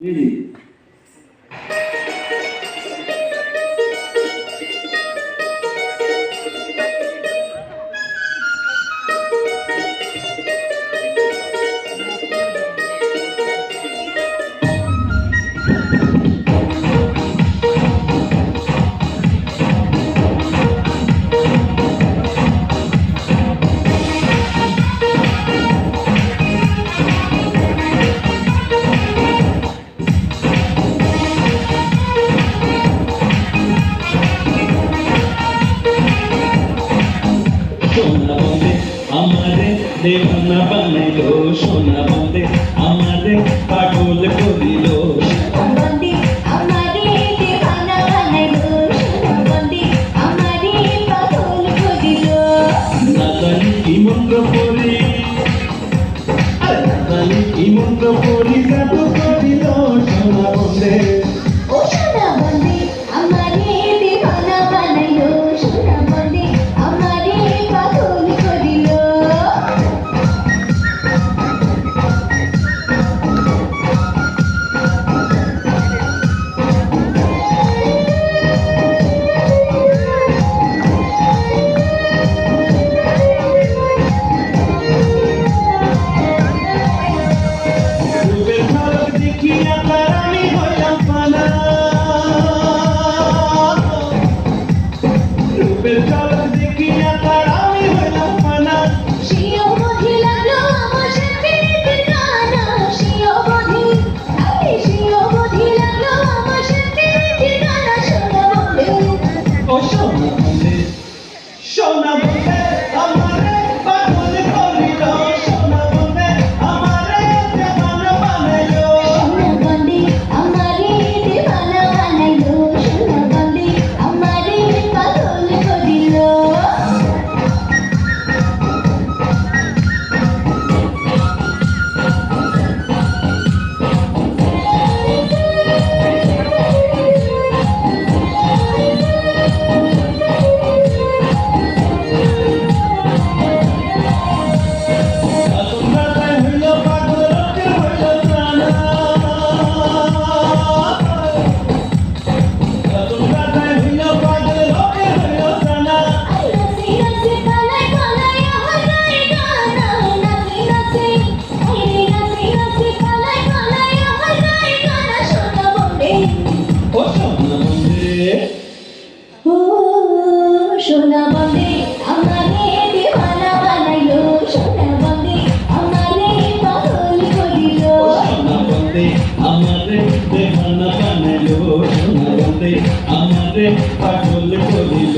जी जी। সোনা বন্দে আমারে দেওয়ানা বানাইলো, সোনা বন্দে আমারে পাগল করিল। বন্দে আমারে দেওয়ানা বানাইলো, সোনা বন্দে আমারে পাগল করিল। না জানি কি মন্ত্র পড়ি, না জানি কি মন্ত্র পড়ি জাদু করিল সোনা বন্দে। ও সোনা বন্দে আমারে দেওয়ানা বানাইলো, সোনা বন্দে আমারে পাগল করিল। রূপের ঝলক দেখিয়া তার আমি হইলাম পানা, রূপের ঝলক দেখিয়া তার আমি হইলাম পানা। শিও বধি লাগলো আমার সাথে ঠিকানা, শিও বধি লাগলো আমার সাথে ঠিকানা। সোনা বন্দে ও সোনা বন্দে, সোনা বন্দে আমারে পাগল করিল, সোনা বন্দে আমারে দেওয়ানা বানাইলো। সোনা বন্দে আমারে দেওয়ানা বানাইলো, সোনা বন্দে আমারে পাগল করিল। আতঙ্কাতে হইল পাগল, রোগে হইল প্রাণা, আতঙ্কাতে হইল পাগল, রোগে হইল প্রাণা। নাচি নাচি কানায় কানায় আমার গায়ে গানা, নাচি নাচি কানায় কানায় আমার গায়ে গানা। সোনা বন্দে ও সোনা বন্দে, ও সোনা বন্দে আমারে দেওয়ানা বানাইলো, সোনা বন্দে আমারে পাগল করিল। সোনা বন্দে আমারে দেওয়ানা বানাইলো, সোনা বন্দে আমারে পাগল করিল।